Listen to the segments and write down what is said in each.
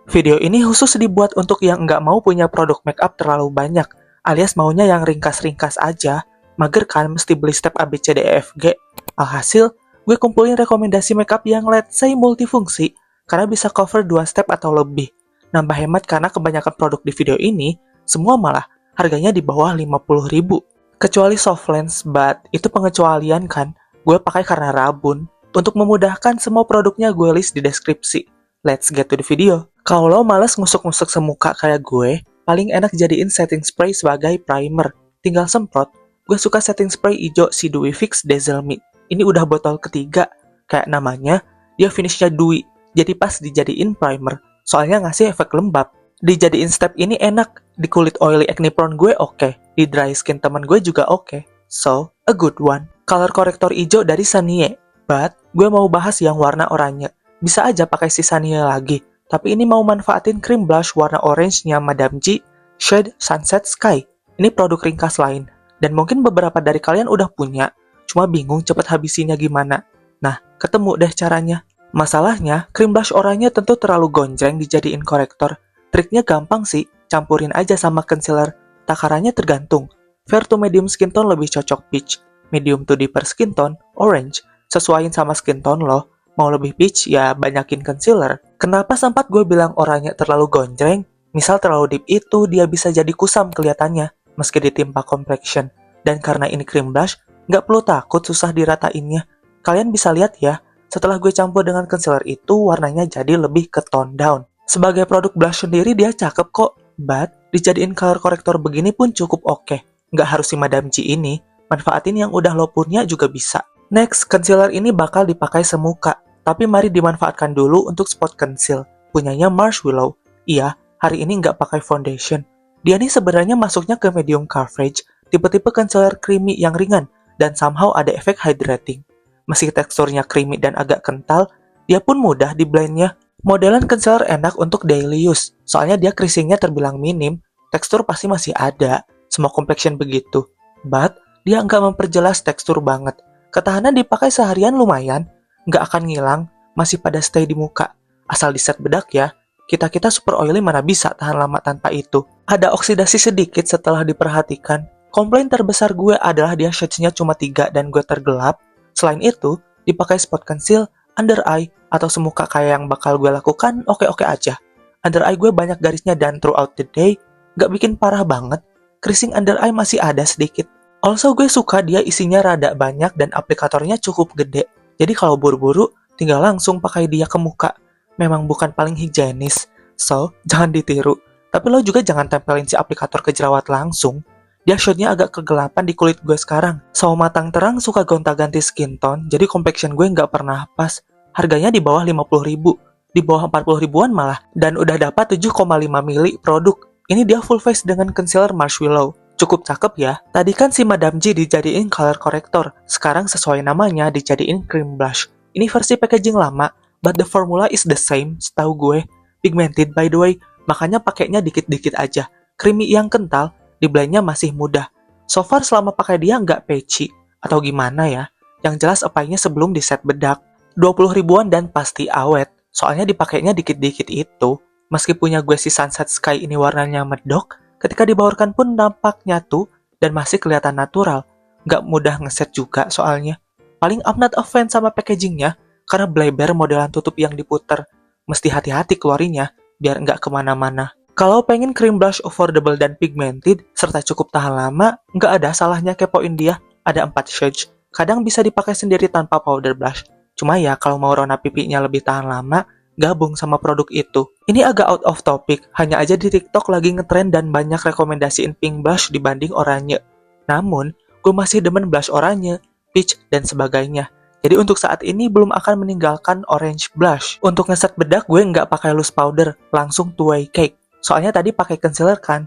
Video ini khusus dibuat untuk yang nggak mau punya produk makeup terlalu banyak, alias maunya yang ringkas-ringkas aja. Mager kan mesti beli step A, B, C, D, E, F, G. Alhasil, gue kumpulin rekomendasi makeup yang let's say multifungsi, karena bisa cover 2 step atau lebih. Nambah hemat karena kebanyakan produk di video ini, semua malah harganya di bawah 50.000. Kecuali soft lens, but itu pengecualian kan, gue pakai karena rabun. Untuk memudahkan semua produknya gue list di deskripsi. Let's get to the video. Kalau lo males ngusuk-ngusuk semuka kayak gue, paling enak jadiin setting spray sebagai primer. Tinggal semprot. Gue suka setting spray hijau si Dewy Fix Dazzle Me. Ini udah botol ketiga. Kayak namanya, dia finishnya dewy. Jadi pas dijadiin primer. Soalnya ngasih efek lembab. Dijadiin step ini enak. Di kulit oily acne prone gue oke. Di dry skin temen gue juga oke. So, a good one. Color corrector hijau dari Sanie. But, gue mau bahas yang warna oranye. Bisa aja pakai si Sanie lagi. Tapi ini mau manfaatin cream blush warna orange-nya Madame G, shade Sunset Sky. Ini produk ringkas lain, dan mungkin beberapa dari kalian udah punya, cuma bingung cepet habisinya gimana. Nah, ketemu deh caranya. Masalahnya, cream blush oranye tentu terlalu gonjreng dijadiin korektor. Triknya gampang sih, campurin aja sama concealer. Takarannya tergantung. Fair to medium skin tone lebih cocok peach, medium to deeper skin tone, orange. Sesuaiin sama skin tone lo. Mau lebih peach, ya banyakin concealer. Kenapa sempat gue bilang oranye terlalu gonjreng? Misal terlalu deep itu, dia bisa jadi kusam kelihatannya, meski ditimpa complexion. Dan karena ini cream blush, nggak perlu takut susah diratainnya. Kalian bisa lihat ya, setelah gue campur dengan concealer itu, warnanya jadi lebih ke tone down. Sebagai produk blush sendiri, dia cakep kok. But, dijadiin color corrector begini pun cukup oke. Nggak harus si Madame G ini, manfaatin yang udah lo punya juga bisa. Next, concealer ini bakal dipakai semuka. Tapi mari dimanfaatkan dulu untuk spot conceal. Punyanya Marshmallow. Iya, hari ini nggak pakai foundation. Dia nih sebenarnya masuknya ke medium coverage, tipe-tipe concealer creamy yang ringan, dan somehow ada efek hydrating. Meski teksturnya creamy dan agak kental, dia pun mudah di blendnya. Modelan concealer enak untuk daily use, soalnya dia creasingnya terbilang minim, tekstur pasti masih ada, semua complexion begitu. But, dia nggak memperjelas tekstur banget. Ketahanan dipakai seharian lumayan, nggak akan ngilang, masih pada stay di muka. Asal di set bedak ya, kita-kita super oily mana bisa tahan lama tanpa itu. Ada oksidasi sedikit setelah diperhatikan. Komplain terbesar gue adalah dia shades-nya cuma 3 dan gue tergelap. Selain itu, dipakai spot conceal, under eye, atau semuka kayak yang bakal gue lakukan, oke-oke aja. Under eye gue banyak garisnya dan throughout the day, nggak bikin parah banget. Creasing under eye masih ada sedikit. Also gue suka dia isinya rada banyak dan aplikatornya cukup gede. Jadi kalau buru-buru, tinggal langsung pakai dia ke muka. Memang bukan paling higienis, so jangan ditiru. Tapi lo juga jangan tempelin si aplikator ke jerawat langsung. Dia shade-nya agak kegelapan di kulit gue sekarang. So matang terang suka gonta-ganti skin tone, jadi complexion gue nggak pernah pas. Harganya di bawah 50.000, di bawah 40 ribuan malah. Dan udah dapat 7,5 mili produk. Ini dia full face dengan concealer Marshmallow. Cukup cakep ya. Tadi kan si Madame G dijadiin color corrector. Sekarang sesuai namanya dijadiin cream blush. Ini versi packaging lama, but the formula is the same, setahu gue. Pigmented by the way, makanya pakainya dikit-dikit aja. Creamy yang kental, di blendnya masih mudah. So far selama pakai dia nggak patchy. Atau gimana ya? Yang jelas apply-nya sebelum di set bedak. 20 ribuan dan pasti awet. Soalnya dipakainya dikit-dikit itu. Meski punya gue si Sunset Sky ini warnanya medok, ketika dibaurkan pun nampak nyatu dan masih kelihatan natural. Nggak mudah ngeset juga soalnya. Paling I'm not a fan sama packagingnya, karena bleber modelan tutup yang diputer. Mesti hati-hati keluarinya, biar nggak kemana-mana. Kalau pengen cream blush affordable dan pigmented, serta cukup tahan lama, nggak ada salahnya kepoin dia. Ada 4 shades. Kadang bisa dipakai sendiri tanpa powder blush. Cuma ya, kalau mau warna pipinya lebih tahan lama, gabung sama produk itu. Ini agak out of topic, hanya aja di TikTok lagi ngetrend dan banyak rekomendasiin pink blush dibanding oranye. Namun, gue masih demen blush oranye, peach, dan sebagainya. Jadi untuk saat ini belum akan meninggalkan orange blush. Untuk ngeset bedak gue nggak pakai loose powder, langsung two-way cake. Soalnya tadi pakai concealer kan,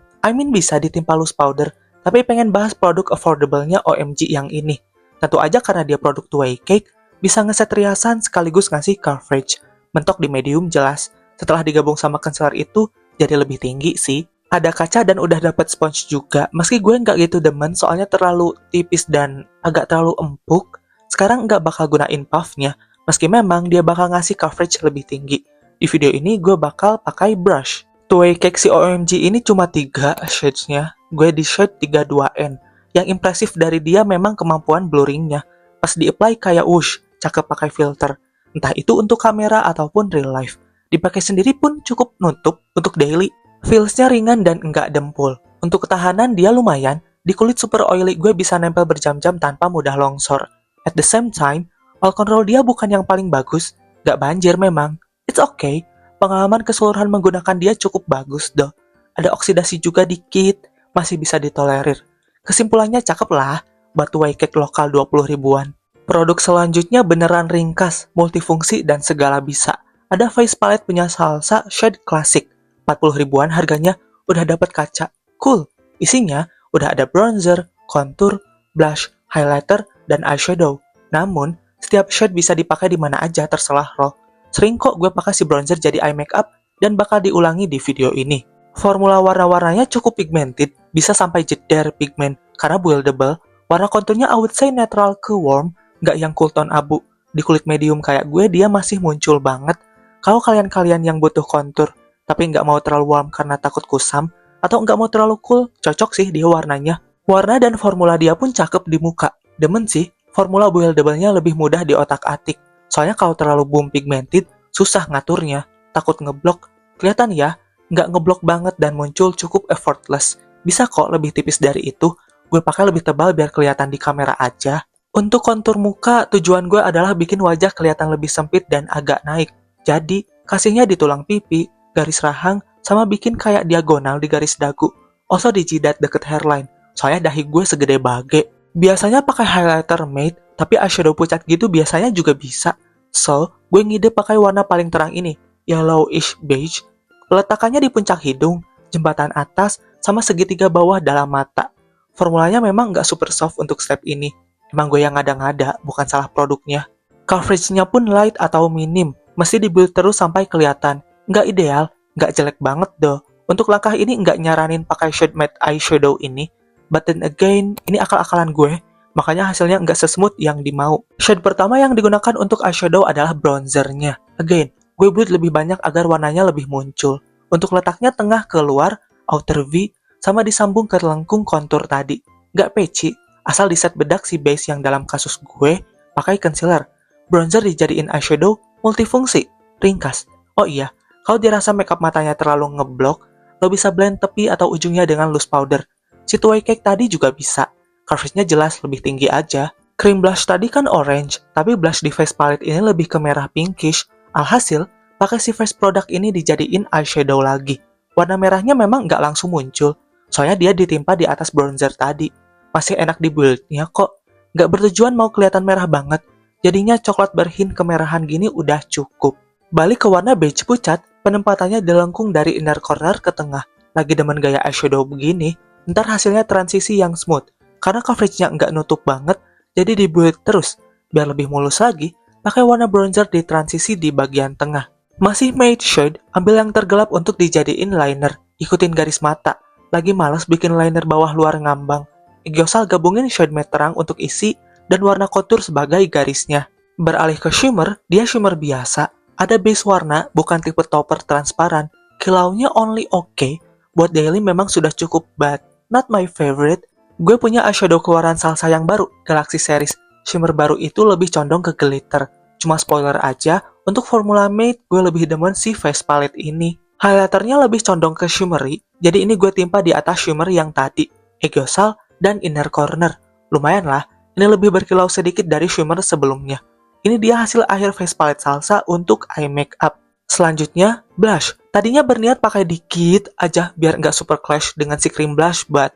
bisa ditimpa loose powder, tapi pengen bahas produk affordable-nya OMG yang ini. Tentu aja karena dia produk two-way cake, bisa ngeset riasan sekaligus ngasih coverage. Mentok di medium jelas, setelah digabung sama concealer itu, jadi lebih tinggi sih. Ada kaca dan udah dapet sponge juga, meski gue nggak gitu demen soalnya terlalu tipis dan agak terlalu empuk. Sekarang nggak bakal gunain puffnya, meski memang dia bakal ngasih coverage lebih tinggi. Di video ini gue bakal pakai brush. Two-way cake si OMG ini cuma 3 shades-nya. Gue di shade 32N. Yang impresif dari dia memang kemampuan blurringnya. Pas di-apply kayak wush, cakep pakai filter. Entah itu untuk kamera ataupun real life. Dipakai sendiri pun cukup nutup untuk daily. Feels-nya ringan dan enggak dempul. Untuk ketahanan dia lumayan. Di kulit super oily gue bisa nempel berjam-jam tanpa mudah longsor. At the same time, oil control dia bukan yang paling bagus. Gak banjir memang. It's okay. Pengalaman keseluruhan menggunakan dia cukup bagus doh. Ada oksidasi juga dikit, masih bisa ditolerir. Kesimpulannya cakep lah, buat two-way cake lokal 20 ribuan. Produk selanjutnya beneran ringkas, multifungsi, dan segala bisa. Ada face palette punya Salsa shade klasik. 40 ribuan harganya, udah dapat kaca. Cool. Isinya udah ada bronzer, contour, blush, highlighter, dan eyeshadow. Namun, setiap shade bisa dipakai di mana aja terserah lo. Sering kok gue pakai si bronzer jadi eye makeup dan bakal diulangi di video ini. Formula warna-warnanya cukup pigmented, bisa sampai jeder pigment karena buildable. Warna konturnya I would say netral ke warm, nggak yang cool tone abu. Di kulit medium kayak gue dia masih muncul banget. Kalau kalian-kalian yang butuh kontur tapi nggak mau terlalu warm karena takut kusam, atau nggak mau terlalu cool, cocok sih dia warnanya. Warna dan formula dia pun cakep di muka. Demen sih, formula buildable-nya lebih mudah di otak-atik. Soalnya kalau terlalu boom pigmented, susah ngaturnya, takut ngeblok. Kelihatan ya, nggak ngeblok banget dan muncul cukup effortless. Bisa kok lebih tipis dari itu, gue pakai lebih tebal biar kelihatan di kamera aja. Untuk kontur muka, tujuan gue adalah bikin wajah kelihatan lebih sempit dan agak naik. Jadi, kasihnya di tulang pipi, garis rahang, sama bikin kayak diagonal di garis dagu. Also di jidat deket hairline, soalnya dahi gue segede bage. Biasanya pakai highlighter matte, tapi eyeshadow pucat gitu biasanya juga bisa. So, gue ngide pakai warna paling terang ini, yellowish beige. Peletakannya di puncak hidung, jembatan atas, sama segitiga bawah dalam mata. Formulanya memang nggak super soft untuk step ini. Emang gue yang ngada-ngada, bukan salah produknya. Coveragenya pun light atau minim, mesti di-build terus sampai kelihatan. Nggak ideal, nggak jelek banget doh. Untuk langkah ini nggak nyaranin pakai shade matte eyeshadow ini. But then again, ini akal-akalan gue, makanya hasilnya nggak sesmooth yang dimau. Shade pertama yang digunakan untuk eyeshadow adalah bronzernya. Again, gue build lebih banyak agar warnanya lebih muncul. Untuk letaknya tengah ke luar, outer V, sama disambung ke lengkung kontur tadi. Nggak peci, asal diset bedak si base yang dalam kasus gue, pakai concealer. Bronzer dijadiin eyeshadow, multifungsi, ringkas. Oh iya, kalau dirasa makeup matanya terlalu ngeblok, lo bisa blend tepi atau ujungnya dengan loose powder. Si two-way cake tadi juga bisa. Coveragenya jelas lebih tinggi aja. Cream blush tadi kan orange, tapi blush di face palette ini lebih ke merah pinkish. Alhasil, pakai si face product ini dijadiin eyeshadow lagi. Warna merahnya memang nggak langsung muncul, soalnya dia ditimpa di atas bronzer tadi. Masih enak di build-nya kok. Nggak bertujuan mau kelihatan merah banget, jadinya coklat berhint kemerahan gini udah cukup. Balik ke warna beige pucat, penempatannya dilengkung dari inner corner ke tengah. Lagi demen gaya eyeshadow begini, ntar hasilnya transisi yang smooth. Karena coveragenya nggak nutup banget, jadi di-build terus. Biar lebih mulus lagi, pakai warna bronzer di transisi di bagian tengah. Masih matte shade, ambil yang tergelap untuk dijadiin liner. Ikutin garis mata. Lagi males bikin liner bawah luar ngambang. Gyousal gabungin shade matte terang untuk isi, dan warna kontur sebagai garisnya. Beralih ke shimmer, dia shimmer biasa. Ada base warna, bukan tipe topper transparan. Kilaunya only okay. Buat daily memang sudah cukup, but not my favorite. Gue punya eyeshadow keluaran Salsa yang baru, Galaxy Series. Shimmer baru itu lebih condong ke glitter. Cuma spoiler aja, untuk formula matte gue lebih demen si face palette ini. Highlighternya lebih condong ke shimmery, jadi ini gue timpa di atas shimmer yang tadi. Gyousal dan inner corner. Lumayan lah, ini lebih berkilau sedikit dari shimmer sebelumnya. Ini dia hasil akhir face palette Salsa untuk eye makeup. Selanjutnya, blush. Tadinya berniat pakai dikit aja biar nggak super clash dengan si cream blush, but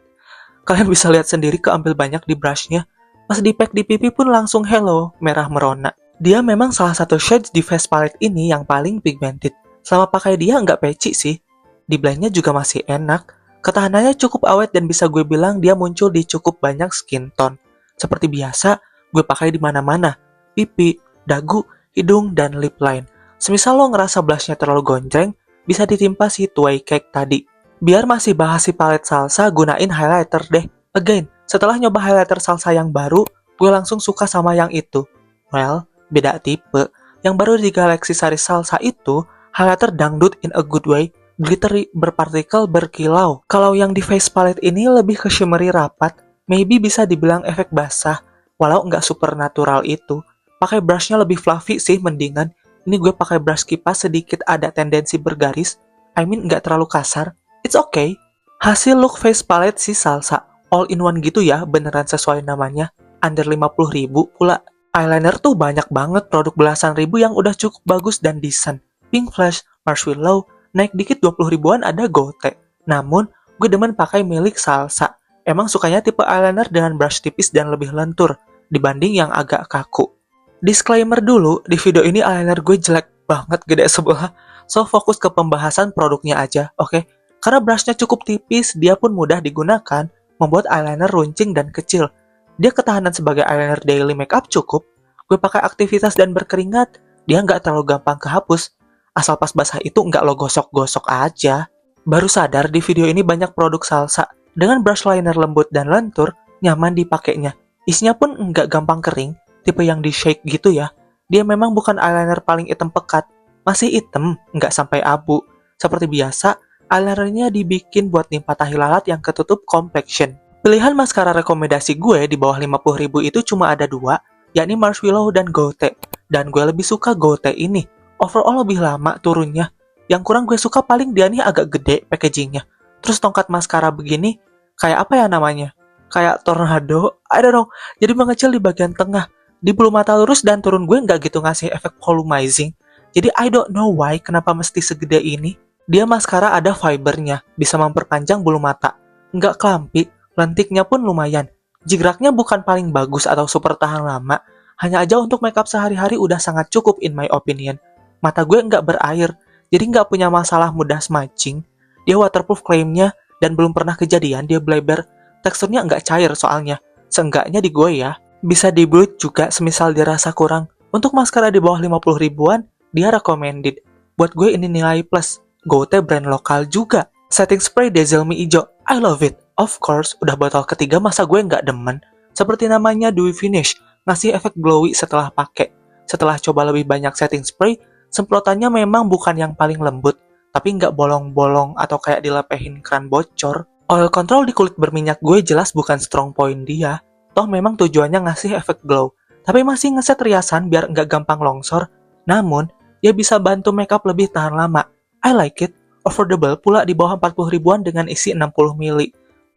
kalian bisa lihat sendiri keambil banyak di brushnya. Pas di pack di pipi pun langsung hello, merah merona. Dia memang salah satu shades di face palette ini yang paling pigmented. Selama pakai dia nggak peci sih. Di blendnya juga masih enak. Ketahanannya cukup awet dan bisa gue bilang dia muncul di cukup banyak skin tone. Seperti biasa, gue pakai di mana-mana. Pipi, dagu, hidung, dan lip line. Semisal lo ngerasa blushnya terlalu gonjreng, bisa ditimpa si two-way cake tadi. Biar masih bahas si palette Salsa, gunain highlighter deh. Again, setelah nyoba highlighter Salsa yang baru, gue langsung suka sama yang itu. Well, beda tipe. Yang baru di Galaxy Series Salsa itu, Highlighter dangdut in a good way, glittery, berpartikel, berkilau. Kalau yang di face palette ini lebih ke shimmery rapat, maybe bisa dibilang efek basah, walau nggak super natural itu. Pakai brushnya lebih fluffy sih mendingan. Ini gue pakai brush kipas sedikit ada tendensi bergaris, nggak terlalu kasar. It's okay. Hasil look face palette si Salsa, all in one gitu ya, beneran sesuai namanya. Under 50.000 pula. Eyeliner tuh banyak banget produk belasan ribu yang udah cukup bagus dan decent. Pink Flash, Marshmallow, naik dikit 20 ribuan ada Gote. Namun, gue demen pakai milik Salsa. Emang sukanya tipe eyeliner dengan brush tipis dan lebih lentur, dibanding yang agak kaku. Disclaimer dulu, di video ini eyeliner gue jelek banget gede sebelah, so fokus ke pembahasan produknya aja, oke? Karena brushnya cukup tipis, dia pun mudah digunakan, membuat eyeliner runcing dan kecil. Dia ketahanan sebagai eyeliner daily makeup cukup, gue pakai aktivitas dan berkeringat, dia nggak terlalu gampang kehapus, asal pas basah itu nggak lo gosok-gosok aja. Baru sadar di video ini banyak produk Salsa, dengan brush liner lembut dan lentur, nyaman dipakainya. Isinya pun nggak gampang kering, tipe yang di shake gitu ya. Dia memang bukan eyeliner paling hitam pekat, masih hitam, nggak sampai abu. Seperti biasa, eyelinernya dibikin buat nimpa tahi lalat yang ketutup complexion. Pilihan maskara rekomendasi gue di bawah 50.000 itu cuma ada dua, yakni Marshmallow dan Gote. Dan gue lebih suka Gote ini. Overall lebih lama turunnya. Yang kurang gue suka paling dia nih agak gede packagingnya. Terus tongkat maskara begini, kayak apa ya namanya? Kayak tornado, I don't know. Jadi mengecil di bagian tengah. Di bulu mata lurus dan turun gue nggak gitu ngasih efek volumizing. Jadi I don't know why kenapa mesti segede ini. Dia maskara ada fibernya, bisa memperpanjang bulu mata. Nggak klampi, lentiknya pun lumayan. Jigraknya bukan paling bagus atau super tahan lama. Hanya aja untuk makeup sehari-hari udah sangat cukup in my opinion. Mata gue nggak berair, jadi nggak punya masalah mudah smudging. Dia waterproof klaimnya, dan belum pernah kejadian dia bleber. Teksturnya nggak cair soalnya. Seenggaknya di gue ya. Bisa di-bleach juga semisal dirasa kurang. Untuk maskara di bawah 50 ribuan, dia recommended. Buat gue ini nilai plus. Gote brand lokal juga. Setting spray Dazzle-Me Ijo, I love it. Of course, udah botol ketiga masa gue nggak demen. Seperti namanya Dewy Finish, ngasih efek glowy setelah pakai. Setelah coba lebih banyak setting spray, semprotannya memang bukan yang paling lembut, tapi nggak bolong-bolong atau kayak dilepehin keran bocor. Oil control di kulit berminyak gue jelas bukan strong point dia. Toh memang tujuannya ngasih efek glow, tapi masih ngeset riasan biar nggak gampang longsor. Namun, dia bisa bantu makeup lebih tahan lama. I like it. Affordable pula di bawah 40 ribuan dengan isi 60 ml.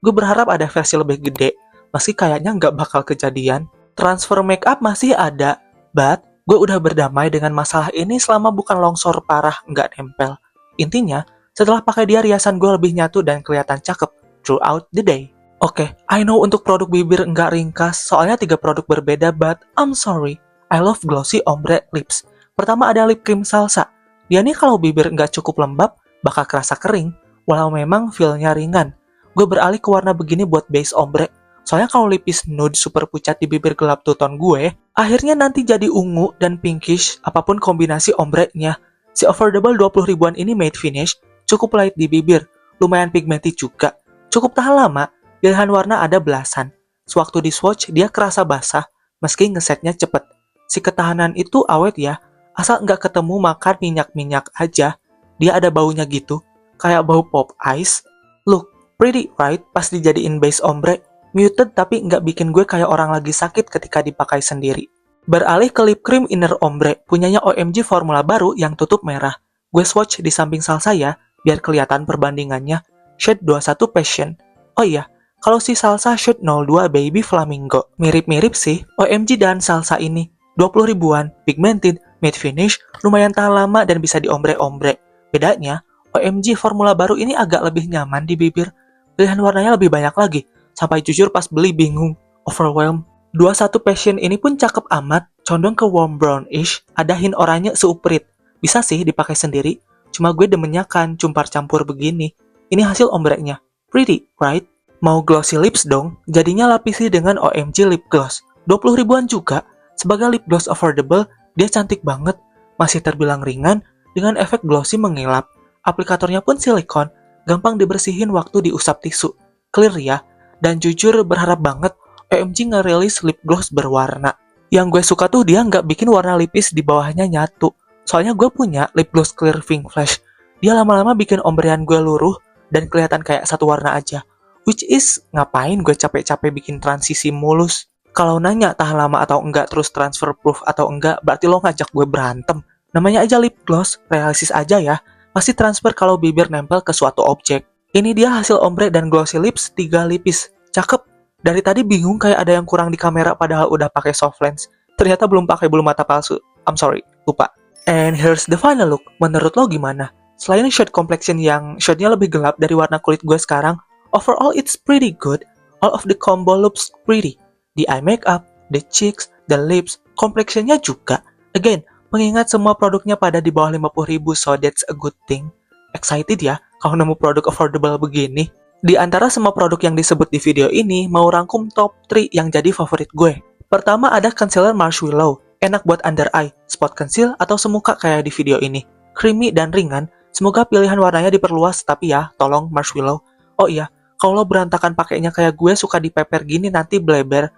Gue berharap ada versi lebih gede, meski kayaknya nggak bakal kejadian. Transfer makeup masih ada, but gue udah berdamai dengan masalah ini selama bukan longsor parah nggak nempel. Intinya, setelah pakai dia riasan gue lebih nyatu dan kelihatan cakep throughout the day. Oke, I know untuk produk bibir nggak ringkas, soalnya 3 produk berbeda, but I'm sorry. I love glossy ombre lips. Pertama ada lip cream Salsa. Dia nih kalau bibir nggak cukup lembab, bakal kerasa kering, walau memang feel-nya ringan. Gue beralih ke warna begini buat base ombre. Soalnya kalau lipis nude super pucat di bibir gelap two-tone gue, akhirnya nanti jadi ungu dan pinkish, apapun kombinasi ombre-nya. Si affordable 20 ribuan ini matte finish, cukup light di bibir, lumayan pigmented juga. Cukup tahan lama, pilihan warna ada belasan. Sewaktu di swatch, dia kerasa basah, meski ngesetnya cepet. Si ketahanan itu awet ya, asal nggak ketemu makan minyak-minyak aja. Dia ada baunya gitu, kayak bau pop ice. Look, pretty right pas dijadiin base ombre. Muted tapi nggak bikin gue kayak orang lagi sakit ketika dipakai sendiri. Beralih ke lip cream inner ombre, punyanya OMG formula baru yang tutup merah. Gue swatch di samping Salsa ya, biar kelihatan perbandingannya. Shade 21 Passion. Oh iya, kalau si Salsa shade 02 Baby Flamingo. Mirip-mirip sih, OMG dan Salsa ini. 20 ribuan, pigmented, matte finish, lumayan tahan lama dan bisa di ombre-ombre. Bedanya, OMG formula baru ini agak lebih nyaman di bibir. Pilihan warnanya lebih banyak lagi. Sampai jujur pas beli bingung, overwhelmed. 21 Passion ini pun cakep amat, condong ke warm brownish, ada hint oranye seuprit. Bisa sih dipakai sendiri, cuma gue demennya kan cumpar campur begini. Ini hasil ombre-nya. Pretty, right? Mau glossy lips dong, jadinya lapisi dengan OMG lip gloss. 20 ribuan juga, sebagai lip gloss affordable, dia cantik banget. Masih terbilang ringan, dengan efek glossy mengilap. Aplikatornya pun silikon, gampang dibersihin waktu diusap tisu. Clear ya? Dan jujur berharap banget OMG ngerilis lip gloss berwarna. Yang gue suka tuh dia nggak bikin warna lipis di bawahnya nyatu. Soalnya gue punya lip gloss clear Pink Flash. Dia lama-lama bikin ombrean gue luruh dan kelihatan kayak satu warna aja. Which is, ngapain gue capek-capek bikin transisi mulus? Kalau nanya tahan lama atau enggak, terus transfer proof atau enggak, berarti lo ngajak gue berantem. Namanya aja lip gloss, realistis aja ya. Pasti transfer kalau bibir nempel ke suatu objek. Ini dia hasil ombre dan glossy lips 3 lipis. Cakep. Dari tadi bingung kayak ada yang kurang di kamera padahal udah pakai soft lens. Ternyata belum pakai bulu mata palsu. I'm sorry, lupa. And here's the final look. Menurut lo gimana? Selain shade complexion yang shade-nya lebih gelap dari warna kulit gue sekarang, overall it's pretty good. All of the combo looks pretty. The eye makeup, the cheeks, the lips, complexion-nya juga. Again, mengingat semua produknya pada di bawah 50.000, so that's a good thing. Excited ya, kalau nemu produk affordable begini. Di antara semua produk yang disebut di video ini, mau rangkum top 3 yang jadi favorit gue. Pertama ada concealer Marshmallow. Enak buat under eye, spot conceal, atau semuka kayak di video ini. Creamy dan ringan, semoga pilihan warnanya diperluas, tapi ya, tolong Marshmallow. Oh iya, kalau berantakan pakainya kayak gue suka dipeper gini nanti bleber.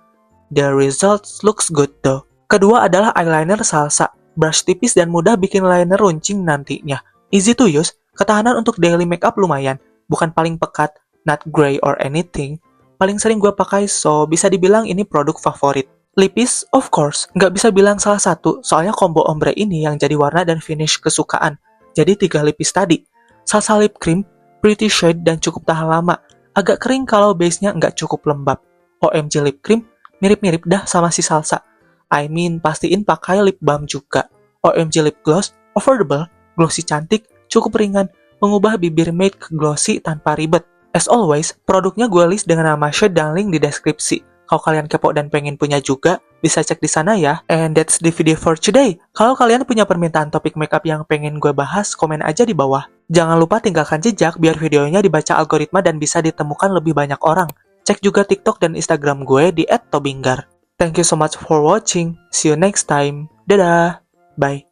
The results looks good though. Kedua adalah eyeliner Salsa. Brush tipis dan mudah bikin liner runcing nantinya. Easy to use, ketahanan untuk daily makeup lumayan. Bukan paling pekat, not gray or anything. Paling sering gue pakai, so bisa dibilang ini produk favorit. Lipis, of course, nggak bisa bilang salah satu, soalnya combo ombre ini yang jadi warna dan finish kesukaan. Jadi 3 lipis tadi. Salsa lip cream, pretty shade dan cukup tahan lama. Agak kering kalau base-nya nggak cukup lembab. OMG lip cream, mirip-mirip dah sama si Salsa. I mean, pastiin pakai lip balm juga. OMG lip gloss, affordable, glossy cantik, cukup ringan, mengubah bibir matte ke glossy tanpa ribet. As always, produknya gue list dengan nama shade dan link di deskripsi. Kalau kalian kepo dan pengen punya juga, bisa cek di sana ya. And that's the video for today. Kalau kalian punya permintaan topik makeup yang pengen gue bahas, komen aja di bawah. Jangan lupa tinggalkan jejak biar videonya dibaca algoritma dan bisa ditemukan lebih banyak orang. Cek juga TikTok dan Instagram gue di @tobinggar. Thank you so much for watching. See you next time. Dadah. Bye.